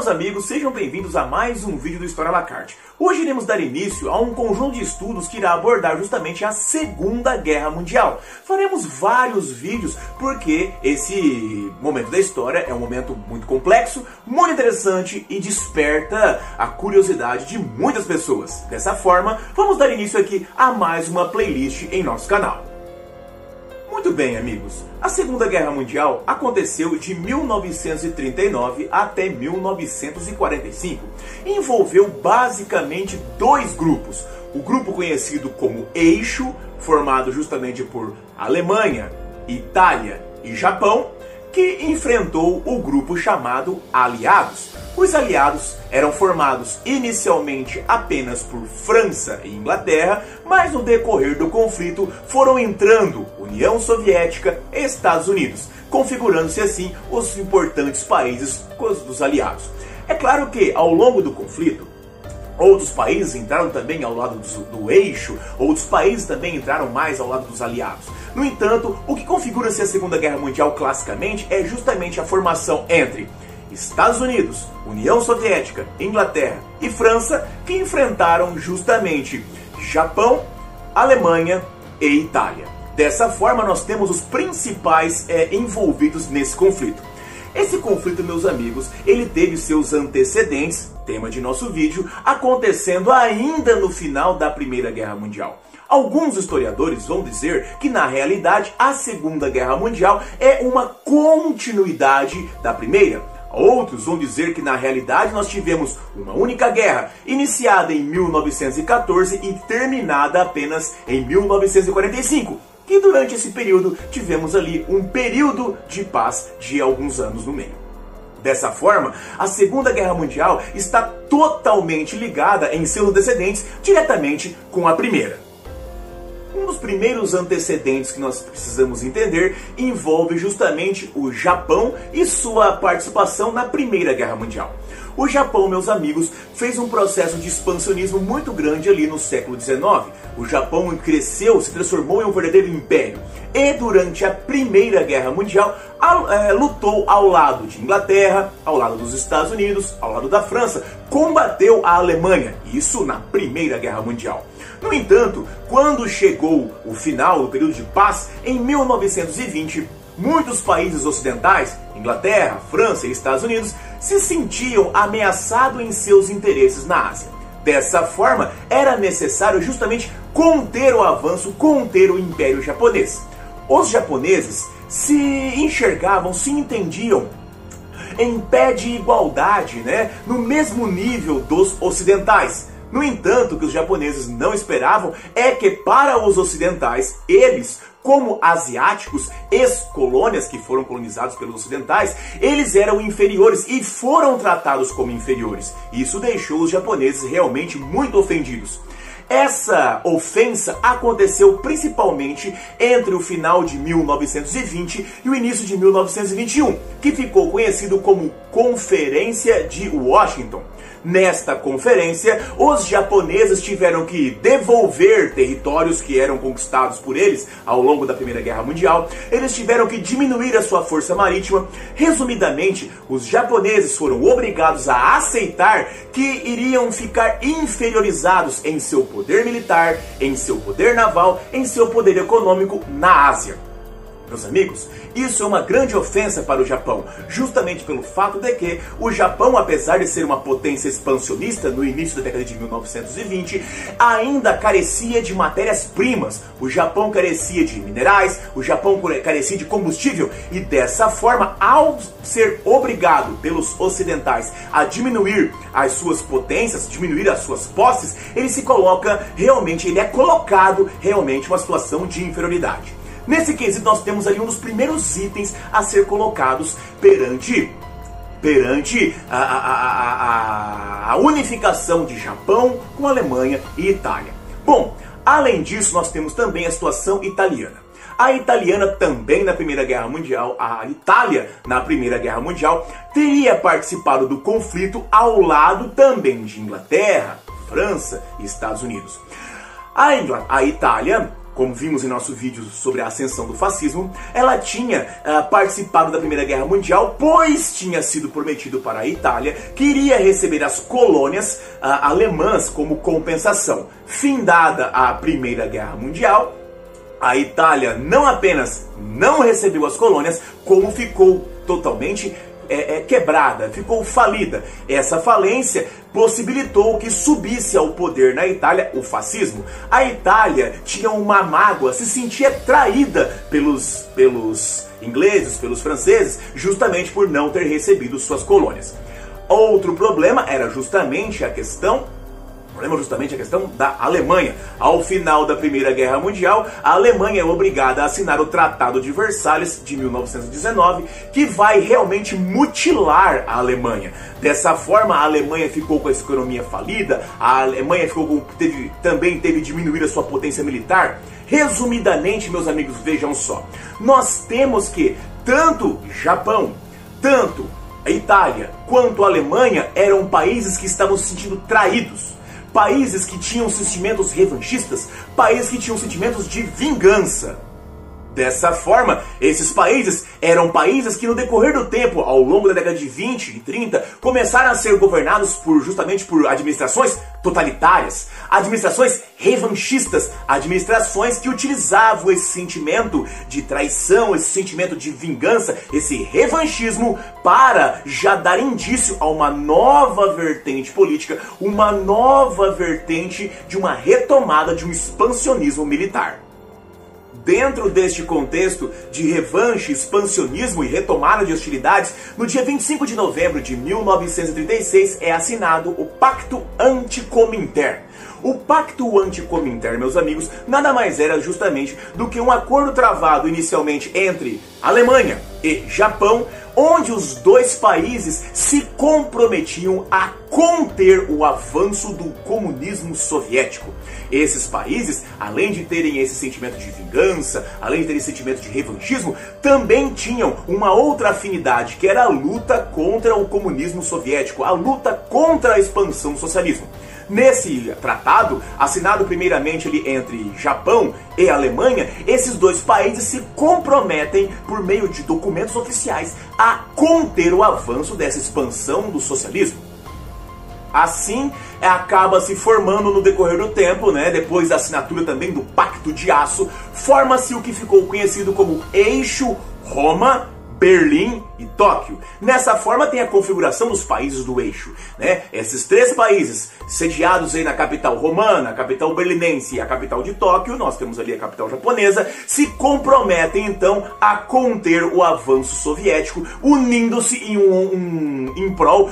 meus amigos, sejam bem-vindos a mais um vídeo do História à la carte. Hoje iremos dar início a um conjunto de estudos que irá abordar justamente a Segunda Guerra Mundial. Faremos vários vídeos porque esse momento da história é um momento muito complexo, muito interessante e desperta a curiosidade de muitas pessoas. Dessa forma, vamos dar início aqui a mais uma playlist em nosso canal. Muito bem, amigos. A Segunda Guerra Mundial aconteceu de 1939 até 1945 e envolveu basicamente dois grupos. O grupo conhecido como Eixo, formado justamente por Alemanha, Itália e Japão, que enfrentou o grupo chamado Aliados. Os aliados eram formados inicialmente apenas por França e Inglaterra, mas no decorrer do conflito foram entrando União Soviética e Estados Unidos, configurando-se assim os importantes países dos aliados. É claro que ao longo do conflito, outros países entraram também ao lado do eixo, outros países também entraram mais ao lado dos aliados. No entanto, o que configura-se a Segunda Guerra Mundial classicamente é justamente a formação entre Estados Unidos, União Soviética, Inglaterra e França, que enfrentaram justamente Japão, Alemanha e Itália. Dessa forma, nós temos os principais envolvidos nesse conflito. Esse conflito, meus amigos, ele teve seus antecedentes, tema de nosso vídeo, acontecendo ainda no final da Primeira Guerra Mundial. Alguns historiadores vão dizer que, na realidade, a Segunda Guerra Mundial é uma continuidade da Primeira. Outros vão dizer que, na realidade, nós tivemos uma única guerra, iniciada em 1914 e terminada apenas em 1945. E durante esse período tivemos ali um período de paz de alguns anos no meio. Dessa forma, a Segunda Guerra Mundial está totalmente ligada em seus antecedentes diretamente com a Primeira. Um dos primeiros antecedentes que nós precisamos entender envolve justamente o Japão e sua participação na Primeira Guerra Mundial. O Japão, meus amigos, fez um processo de expansionismo muito grande ali no século XIX. O Japão cresceu, se transformou em um verdadeiro império. E durante a Primeira Guerra Mundial, lutou ao lado de Inglaterra, ao lado dos Estados Unidos, ao lado da França, combateu a Alemanha, isso na Primeira Guerra Mundial. No entanto, quando chegou o final do período de paz, em 1920, muitos países ocidentais, Inglaterra, França e Estados Unidos, se sentiam ameaçados em seus interesses na Ásia. Dessa forma, era necessário justamente conter o avanço, conter o Império Japonês. Os japoneses se enxergavam, se entendiam em pé de igualdade, no mesmo nível dos ocidentais. No entanto, o que os japoneses não esperavam é que, para os ocidentais, eles, como asiáticos, ex-colônias que foram colonizados pelos ocidentais, eles eram inferiores e foram tratados como inferiores. Isso deixou os japoneses realmente muito ofendidos. Essa ofensa aconteceu principalmente entre o final de 1920 e o início de 1921, que ficou conhecido como Conferência de Washington. Nesta conferência, os japoneses tiveram que devolver territórios que eram conquistados por eles ao longo da Primeira Guerra Mundial. Eles tiveram que diminuir a sua força marítima. Resumidamente, os japoneses foram obrigados a aceitar que iriam ficar inferiorizados em seu poder militar, em seu poder naval, em seu poder econômico na Ásia. Meus amigos, isso é uma grande ofensa para o Japão, justamente pelo fato de que o Japão, apesar de ser uma potência expansionista no início da década de 1920, ainda carecia de matérias-primas. O Japão carecia de minerais, o Japão carecia de combustível e, dessa forma, ao ser obrigado pelos ocidentais a diminuir as suas potências, diminuir as suas posses, ele é colocado realmente em uma situação de inferioridade. Nesse quesito, nós temos ali um dos primeiros itens a ser colocados perante a unificação de Japão com Alemanha e Itália. Bom, além disso, nós temos também a situação italiana. A italiana também na Primeira Guerra Mundial, a Itália na Primeira Guerra Mundial, teria participado do conflito ao lado também de Inglaterra, França e Estados Unidos. A Itália como vimos em nosso vídeo sobre a ascensão do fascismo, ela tinha participado da Primeira Guerra Mundial, pois tinha sido prometido para a Itália que iria receber as colônias alemãs como compensação. Findada a Primeira Guerra Mundial, a Itália não apenas não recebeu as colônias, como ficou totalmente quebrada, ficou falida. Essa falência possibilitou que subisse ao poder na Itália o fascismo. A Itália tinha uma mágoa, se sentia traída pelos ingleses, pelos franceses, justamente por não ter recebido suas colônias. Outro problema era justamente a questão da Alemanha. Ao final da Primeira Guerra Mundial, a Alemanha é obrigada a assinar o Tratado de Versalhes de 1919, que vai realmente mutilar a Alemanha. Dessa forma, a Alemanha ficou com a economia falida, a Alemanha também teve que diminuir a sua potência militar. Resumidamente, meus amigos, vejam só. Nós temos que tanto Japão, tanto a Itália quanto a Alemanha eram países que estavam se sentindo traídos. Países que tinham sentimentos revanchistas, países que tinham sentimentos de vingança. Dessa forma, esses países eram países que no decorrer do tempo, ao longo da década de 20 e 30, começaram a ser governados justamente por administrações totalitárias, administrações revanchistas, administrações que utilizavam esse sentimento de traição, esse sentimento de vingança, esse revanchismo para já dar indício a uma nova vertente política, uma nova vertente de uma retomada de um expansionismo militar. Dentro deste contexto de revanche, expansionismo e retomada de hostilidades, no dia 25 de novembro de 1936 é assinado o Pacto Anticominterno. O Pacto Anticominterno, meus amigos, nada mais era justamente do que um acordo travado inicialmente entre Alemanha e Japão, onde os dois países se comprometiam a conter o avanço do comunismo soviético. Esses países, além de terem esse sentimento de vingança, além de terem esse sentimento de revanchismo, também tinham uma outra afinidade, que era a luta contra o comunismo soviético, a luta contra a expansão do socialismo. Nesse tratado, assinado primeiramente ali entre Japão e Alemanha, esses dois países se comprometem, por meio de documentos oficiais, a conter o avanço dessa expansão do socialismo. Assim, acaba se formando no decorrer do tempo, depois da assinatura também do Pacto de Aço, forma-se o que ficou conhecido como Eixo Roma, Berlim e Tóquio. Nessa forma tem a configuração dos países do eixo, Esses três países sediados aí na capital romana, a capital berlinense e a capital de Tóquio, nós temos ali a capital japonesa, se comprometem então a conter o avanço soviético, unindo-se em prol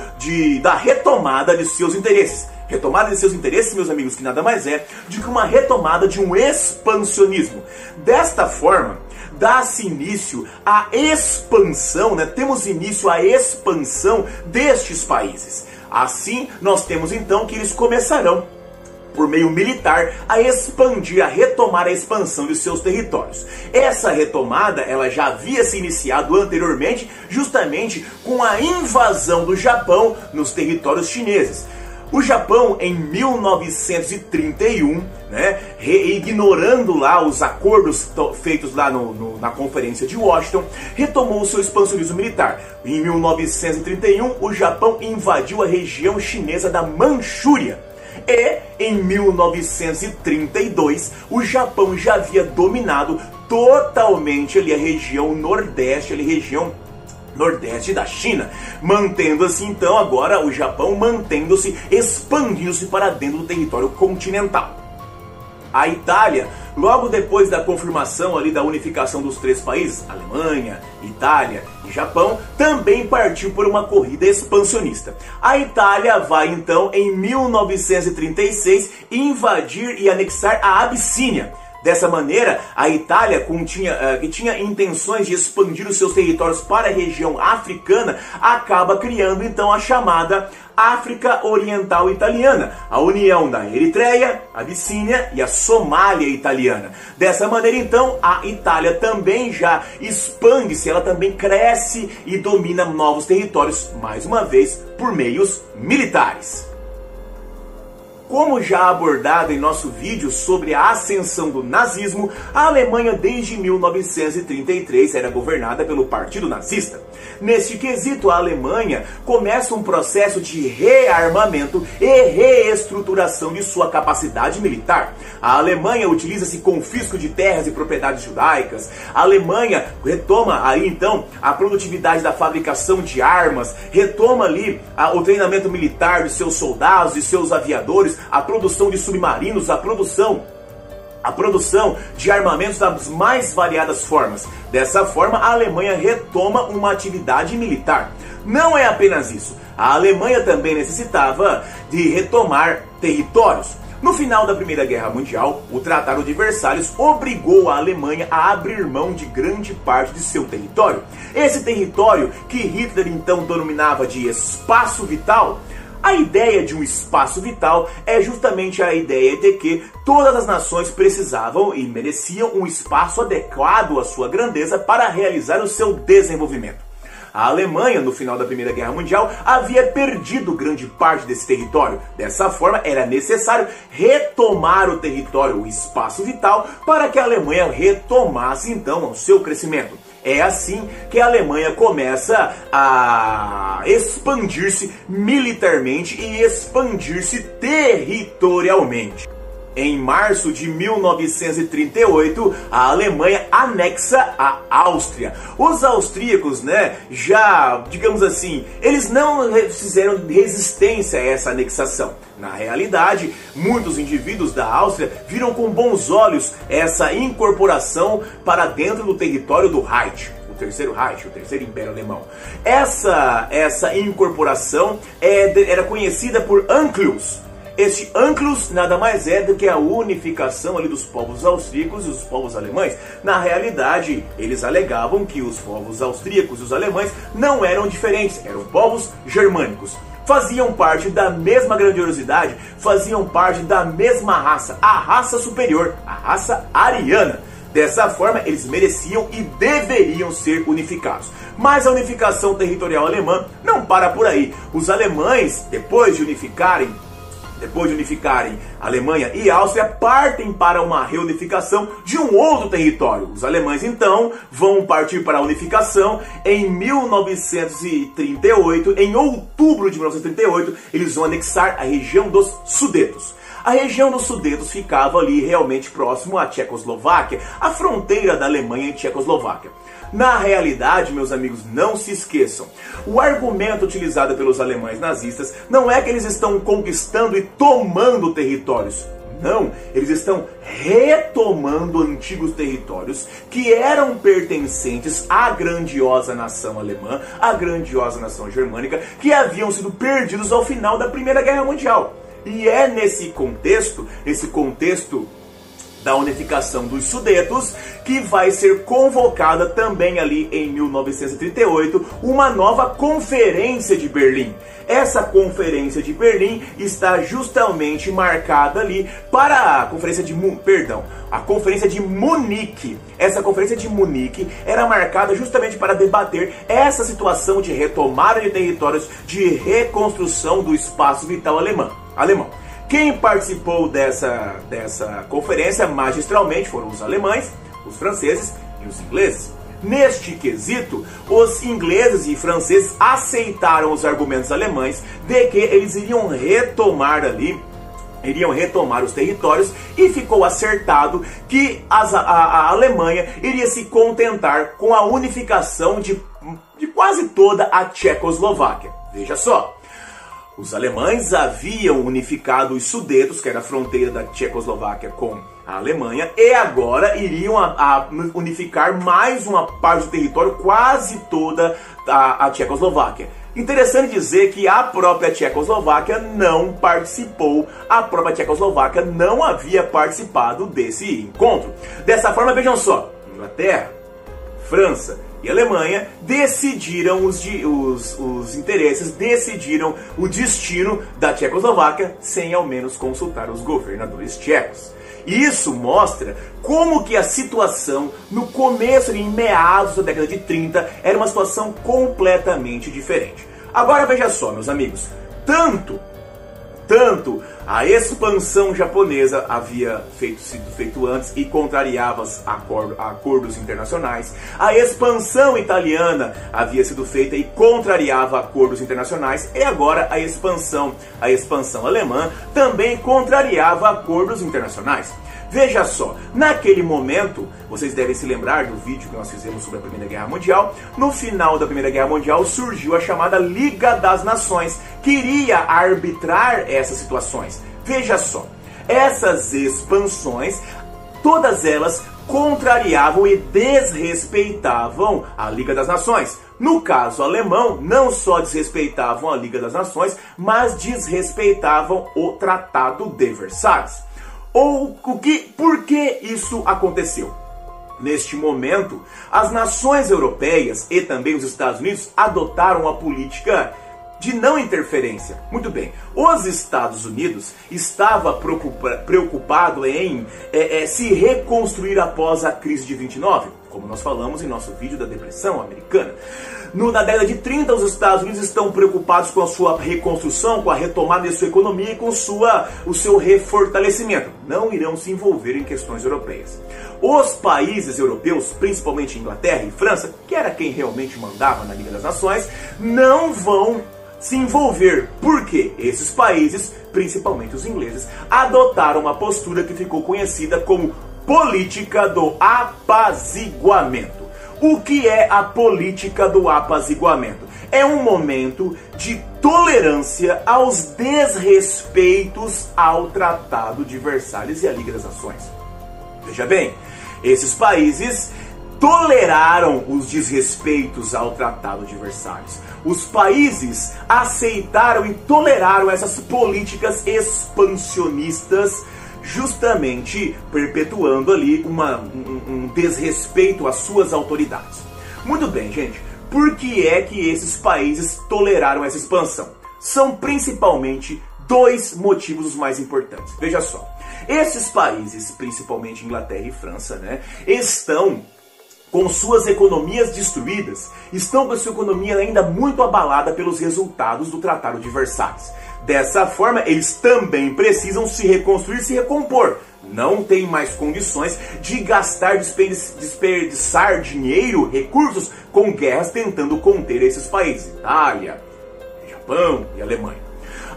da retomada de seus interesses. Retomada de seus interesses, meus amigos, que nada mais é do que uma retomada de um expansionismo. Desta forma, dá-se início à expansão, temos início à expansão destes países. Assim, nós temos então que eles começarão, por meio militar, a expandir, a retomar a expansão de seus territórios. Essa retomada, ela já havia se iniciado anteriormente, justamente com a invasão do Japão nos territórios chineses. O Japão, em 1931, ignorando lá os acordos feitos lá na Conferência de Washington, retomou o seu expansionismo militar. Em 1931, o Japão invadiu a região chinesa da Manchúria. E, em 1932, o Japão já havia dominado totalmente ali a região nordeste, nordeste da China, mantendo-se então agora o Japão expandindo-se para dentro do território continental. A Itália, logo depois da confirmação ali da unificação dos três países, Alemanha, Itália e Japão, também partiu por uma corrida expansionista. A Itália vai então em 1936 invadir e anexar a Abissínia. Dessa maneira, a Itália, que tinha intenções de expandir os seus territórios para a região africana, acaba criando então a chamada África Oriental Italiana, a união da Eritreia, a Abissínia e a Somália italiana. Dessa maneira então, a Itália também já expande-se, ela também cresce e domina novos territórios, mais uma vez, por meios militares. Como já abordado em nosso vídeo sobre a ascensão do nazismo, a Alemanha desde 1933 era governada pelo Partido Nazista. Neste quesito, a Alemanha começa um processo de rearmamento e reestruturação de sua capacidade militar. A Alemanha utiliza-se confisco de terras e propriedades judaicas. A Alemanha retoma aí então a produtividade da fabricação de armas, retoma ali o treinamento militar de seus soldados, de seus aviadores, a produção de submarinos, a produção de armamentos das mais variadas formas. Dessa forma, a Alemanha retoma uma atividade militar. Não é apenas isso. A Alemanha também necessitava de retomar territórios. No final da Primeira Guerra Mundial, o Tratado de Versalhes obrigou a Alemanha a abrir mão de grande parte de seu território. Esse território, que Hitler então denominava de espaço vital, a ideia de um espaço vital é justamente a ideia de que todas as nações precisavam e mereciam um espaço adequado à sua grandeza para realizar o seu desenvolvimento. A Alemanha, no final da Primeira Guerra Mundial, havia perdido grande parte desse território. Dessa forma, era necessário retomar o território, o espaço vital, para que a Alemanha retomasse então o seu crescimento. É assim que a Alemanha começa a expandir-se militarmente e expandir-se territorialmente. Em março de 1938, a Alemanha anexa a Áustria. Os austríacos, já, digamos assim, eles não fizeram resistência a essa anexação. Na realidade, muitos indivíduos da Áustria viram com bons olhos essa incorporação para dentro do território do Reich. O Terceiro Reich, o Terceiro Império Alemão. Essa incorporação era conhecida por Anschluss. Este Anschluss nada mais é do que a unificação ali dos povos austríacos e dos povos alemães. Na realidade, eles alegavam que os povos austríacos e os alemães não eram diferentes, eram povos germânicos. Faziam parte da mesma grandiosidade, faziam parte da mesma raça, a raça superior, a raça ariana. Dessa forma, eles mereciam e deveriam ser unificados. Mas a unificação territorial alemã não para por aí. Os alemães, depois de unificarem Alemanha e Áustria, partem para uma reunificação de um outro território. Os alemães, então, vão partir para a unificação em 1938. Em outubro de 1938, eles vão anexar a região dos Sudetos. A região dos Sudetos ficava ali realmente próximo à Tchecoslováquia, a fronteira da Alemanha e Tchecoslováquia. Na realidade, meus amigos, não se esqueçam, o argumento utilizado pelos alemães nazistas não é que eles estão conquistando e tomando territórios. Não, eles estão retomando antigos territórios que eram pertencentes à grandiosa nação alemã, à grandiosa nação germânica, que haviam sido perdidos ao final da Primeira Guerra Mundial. E é nesse contexto da unificação dos Sudetos, que vai ser convocada também ali em 1938 uma nova Conferência de Berlim. Essa Conferência de Berlim está justamente marcada ali para a Conferência de Munique. Essa Conferência de Munique era marcada justamente para debater essa situação de retomada de territórios, de reconstrução do espaço vital alemão. Quem participou dessa conferência magistralmente foram os alemães, os franceses e os ingleses. Neste quesito, os ingleses e franceses aceitaram os argumentos alemães de que eles iriam retomar os territórios, e ficou acertado que a Alemanha iria se contentar com a unificação de quase toda a Tchecoslováquia. Veja só. Os alemães haviam unificado os Sudetos, que era a fronteira da Tchecoslováquia com a Alemanha, e agora iriam unificar mais uma parte do território, quase toda a Tchecoslováquia. Interessante dizer que a própria Tchecoslováquia não participou, a própria Tchecoslováquia não havia participado desse encontro. Dessa forma, vejam só, Inglaterra, França e Alemanha decidiram os interesses, decidiram o destino da Tchecoslováquia sem ao menos consultar os governadores tchecos. Isso mostra como que a situação no começo, em meados da década de 30, era uma situação completamente diferente. Agora veja só, meus amigos, tanto A expansão japonesa havia sido feito antes e contrariava acordos internacionais. A expansão italiana havia sido feita e contrariava acordos internacionais. E agora a expansão alemã também contrariava acordos internacionais. Veja só, naquele momento, vocês devem se lembrar do vídeo que nós fizemos sobre a Primeira Guerra Mundial. No final da Primeira Guerra Mundial surgiu a chamada Liga das Nações, que iria arbitrar essas situações. Veja só, essas expansões, todas elas contrariavam e desrespeitavam a Liga das Nações. No caso alemão, não só desrespeitavam a Liga das Nações, mas desrespeitavam o Tratado de Versalhes. Por que isso aconteceu? Neste momento, as nações europeias e também os Estados Unidos adotaram a política de não interferência. Muito bem, os Estados Unidos estava preocupado em se reconstruir após a crise de 29, como nós falamos em nosso vídeo da Depressão Americana. Na década de 30, os Estados Unidos estão preocupados com a sua reconstrução, com a retomada de sua economia e com o seu refortalecimento. Não irão se envolver em questões europeias. Os países europeus, principalmente Inglaterra e França, que era quem realmente mandava na Liga das Nações, não vão se envolver, porque esses países, principalmente os ingleses, adotaram uma postura que ficou conhecida como política do apaziguamento. O que é a política do apaziguamento? É um momento de tolerância aos desrespeitos ao Tratado de Versalhes e à Liga das Nações. Veja bem, esses países toleraram os desrespeitos ao Tratado de Versalhes. Os países aceitaram e toleraram essas políticas expansionistas, justamente perpetuando ali um desrespeito às suas autoridades. Muito bem, gente. Por que é que esses países toleraram essa expansão? São principalmente dois motivos os mais importantes. Veja só. Esses países, principalmente Inglaterra e França, estão com suas economias destruídas, estão com a sua economia ainda muito abalada pelos resultados do Tratado de Versalhes. Dessa forma, eles também precisam se reconstruir, se recompor. Não tem mais condições de gastar, desperdiçar dinheiro, recursos com guerras tentando conter esses países. Itália, Japão e Alemanha.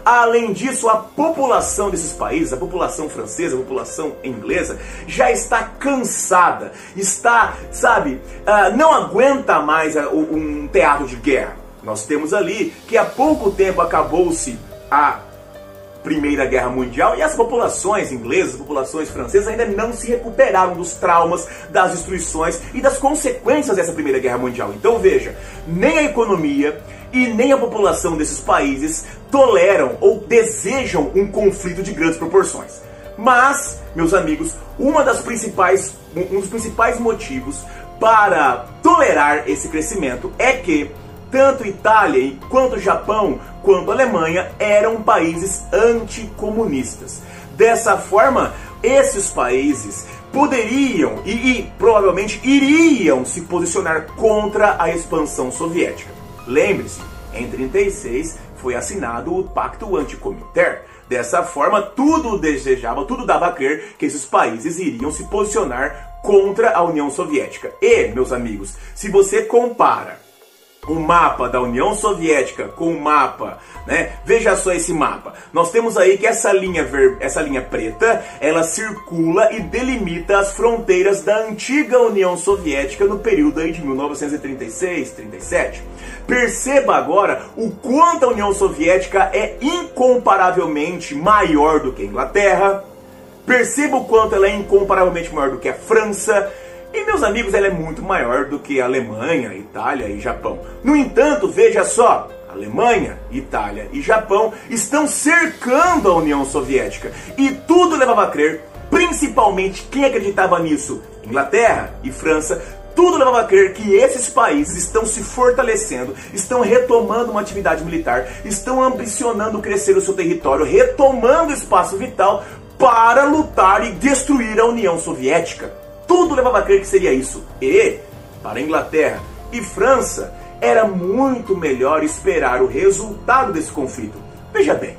Além disso, a população desses países, a população francesa, a população inglesa, já está cansada, não aguenta mais um teatro de guerra. Nós temos ali que há pouco tempo acabou-se a Primeira Guerra Mundial e as populações inglesas, as populações francesas ainda não se recuperaram dos traumas, das destruições e das consequências dessa Primeira Guerra Mundial. Então veja, nem a economia e nem a população desses países toleram ou desejam um conflito de grandes proporções. Mas, meus amigos, um dos principais motivos para tolerar esse crescimento é que tanto Itália, quanto Japão, quanto Alemanha eram países anticomunistas. Dessa forma, esses países poderiam e provavelmente iriam se posicionar contra a expansão soviética. Lembre-se, em 1936 foi assinado o Pacto Anticominterno. Dessa forma, tudo dava a crer que esses países iriam se posicionar contra a União Soviética. E, meus amigos, se você compara o mapa da União Soviética com o mapa, veja só esse mapa. Nós temos aí que essa linha preta, ela circula e delimita as fronteiras da antiga União Soviética no período aí de 1936, 37. Perceba agora o quanto a União Soviética é incomparavelmente maior do que a Inglaterra. Perceba o quanto ela é incomparavelmente maior do que a França. E, meus amigos, ela é muito maior do que a Alemanha, Itália e Japão. No entanto, veja só, Alemanha, Itália e Japão estão cercando a União Soviética. E tudo levava a crer, principalmente quem acreditava nisso, Inglaterra e França, tudo levava a crer que esses países estão se fortalecendo, estão retomando uma atividade militar, estão ambicionando crescer o seu território, retomando o espaço vital para lutar e destruir a União Soviética. Tudo levava a crer que seria isso. E, para a Inglaterra e França, era muito melhor esperar o resultado desse conflito. Veja bem,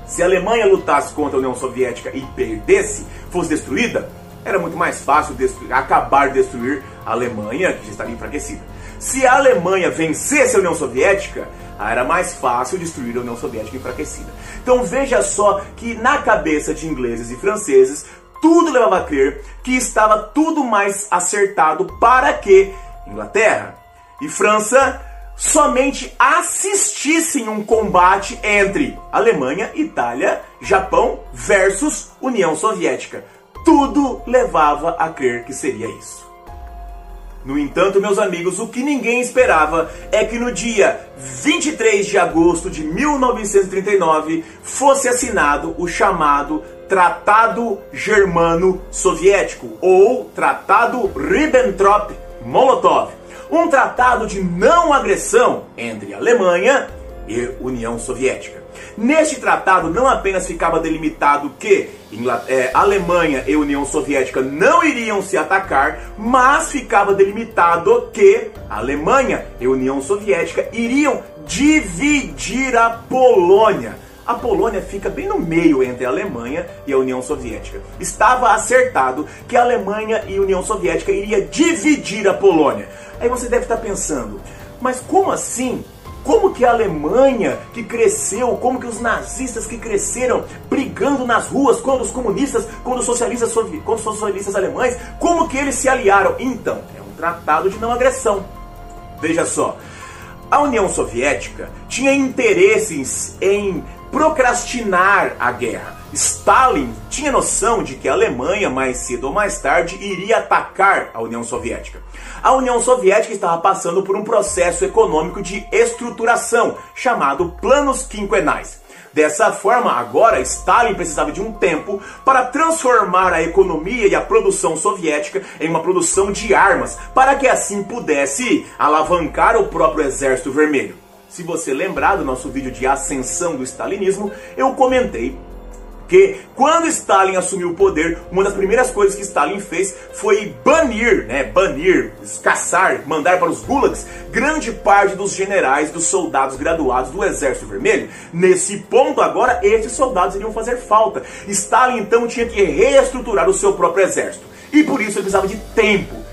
Se a Alemanha lutasse contra a União Soviética e perdesse, fosse destruída, era muito mais fácil acabar de destruir a Alemanha, que já estaria enfraquecida. Se a Alemanha vencesse a União Soviética, era mais fácil destruir a União Soviética enfraquecida. Então veja só que na cabeça de ingleses e franceses, tudo levava a crer que estava tudo mais acertado para que Inglaterra e França somente assistissem um combate entre Alemanha, Itália, Japão versus União Soviética. Tudo levava a crer que seria isso. No entanto, meus amigos, o que ninguém esperava é que no dia 23 de agosto de 1939 fosse assinado o chamado Tratado Germano-Soviético, ou Tratado Ribbentrop-Molotov, um tratado de não agressão entre Alemanha e União Soviética. Neste tratado não apenas ficava delimitado que Alemanha e União Soviética não iriam se atacar, mas ficava delimitado que Alemanha e União Soviética iriam dividir a Polônia. A Polônia fica bem no meio entre a Alemanha e a União Soviética. Estava acertado que a Alemanha e a União Soviética iriam dividir a Polônia. Aí você deve estar pensando, mas como assim? Como que a Alemanha que cresceu, como que os nazistas que cresceram brigando nas ruas contra os comunistas, contra os socialistas alemães, como que eles se aliaram? Então, é um tratado de não agressão. Veja só, a União Soviética tinha interesses em procrastinar a guerra. Stalin tinha noção de que a Alemanha, mais cedo ou mais tarde, iria atacar a União Soviética. A União Soviética estava passando por um processo econômico de estruturação, chamado Planos Quinquenais. Dessa forma, agora, Stalin precisava de um tempo para transformar a economia e a produção soviética em uma produção de armas, para que assim pudesse alavancar o próprio Exército Vermelho. Se você lembrar do nosso vídeo de ascensão do stalinismo, eu comentei que quando Stalin assumiu o poder, uma das primeiras coisas que Stalin fez foi banir, caçar, mandar para os gulags grande parte dos generais, dos soldados graduados do Exército Vermelho. Nesse ponto agora, esses soldados iriam fazer falta. Stalin então tinha que reestruturar o seu próprio exército. E por isso ele precisava de tempo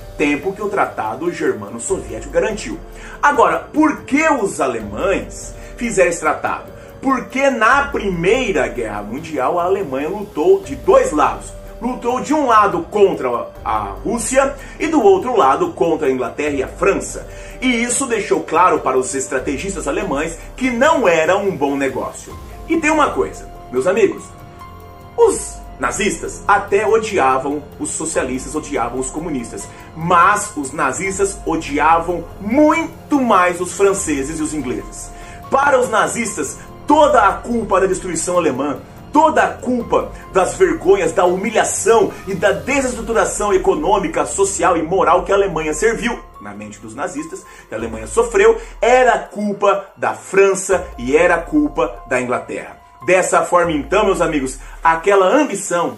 que o Tratado Germano-Soviético garantiu. Agora, por que os alemães fizeram esse tratado? Porque na Primeira Guerra Mundial a Alemanha lutou de dois lados. Lutou de um lado contra a Rússia e do outro lado contra a Inglaterra e a França. E isso deixou claro para os estrategistas alemães que não era um bom negócio. E tem uma coisa, meus amigos, os nazistas até odiavam os socialistas, odiavam os comunistas, mas os nazistas odiavam muito mais os franceses e os ingleses. Para os nazistas, toda a culpa da destruição alemã, toda a culpa das vergonhas, da humilhação e da desestruturação econômica, social e moral que a Alemanha serviu, na mente dos nazistas, que a Alemanha sofreu, era culpa da França e era culpa da Inglaterra. Dessa forma então, meus amigos, aquela ambição,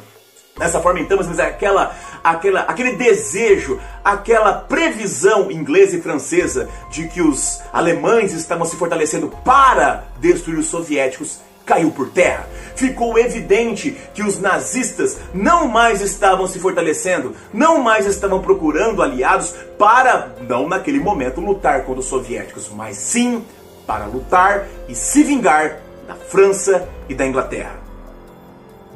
aquele desejo, aquela previsão inglesa e francesa de que os alemães estavam se fortalecendo para destruir os soviéticos, caiu por terra. Ficou evidente que os nazistas não mais estavam se fortalecendo, não mais estavam procurando aliados para, não naquele momento, lutar contra os soviéticos, mas sim para lutar e se vingar da França e da Inglaterra.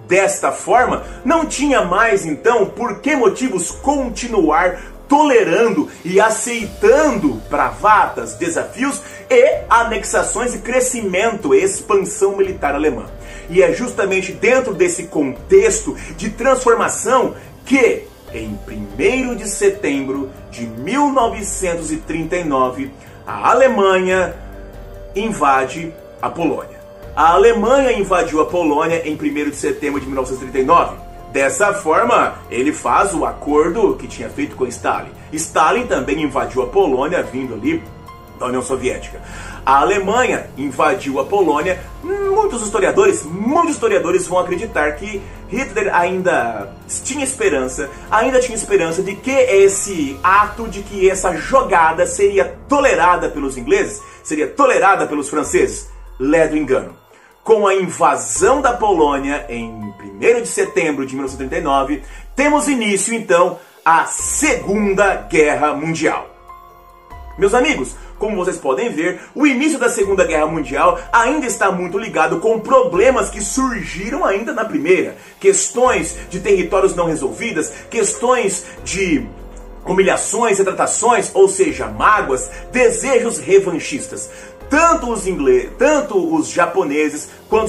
Desta forma, não tinha mais então por que motivos continuar tolerando e aceitando bravatas, desafios e anexações e crescimento e expansão militar alemã. E é justamente dentro desse contexto de transformação que, em 1º de setembro de 1939, a Alemanha invade a Polônia. A Alemanha invadiu a Polônia em 1º de setembro de 1939. Dessa forma, ele faz o acordo que tinha feito com Stalin. Stalin também invadiu a Polônia, vindo ali da União Soviética. A Alemanha invadiu a Polônia. Muitos historiadores vão acreditar que Hitler ainda tinha esperança de que esse ato, de que essa jogada seria tolerada pelos ingleses, seria tolerada pelos franceses. Ledo engano. Com a invasão da Polônia em 1º de setembro de 1939, temos início então a Segunda Guerra Mundial. Meus amigos, como vocês podem ver, o início da Segunda Guerra Mundial ainda está muito ligado com problemas que surgiram ainda na Primeira. Questões de territórios não resolvidas, questões de humilhações, retratações, ou seja, mágoas, desejos revanchistas. Tanto os japoneses, quanto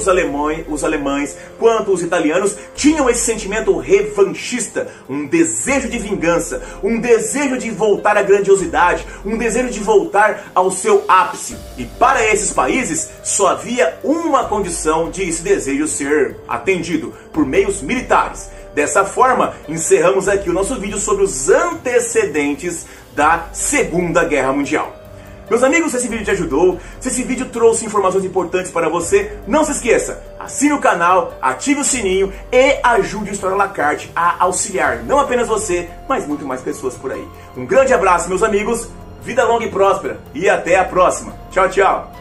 os alemães, quanto os italianos tinham esse sentimento revanchista, um desejo de vingança, um desejo de voltar à grandiosidade, um desejo de voltar ao seu ápice. E para esses países só havia uma condição de esse desejo ser atendido, por meios militares. Dessa forma, encerramos aqui o nosso vídeo sobre os antecedentes da Segunda Guerra Mundial. Meus amigos, se esse vídeo te ajudou, se esse vídeo trouxe informações importantes para você, não se esqueça, assine o canal, ative o sininho e ajude o História à la Carte a auxiliar não apenas você, mas muito mais pessoas por aí. Um grande abraço, meus amigos, vida longa e próspera e até a próxima. Tchau, tchau!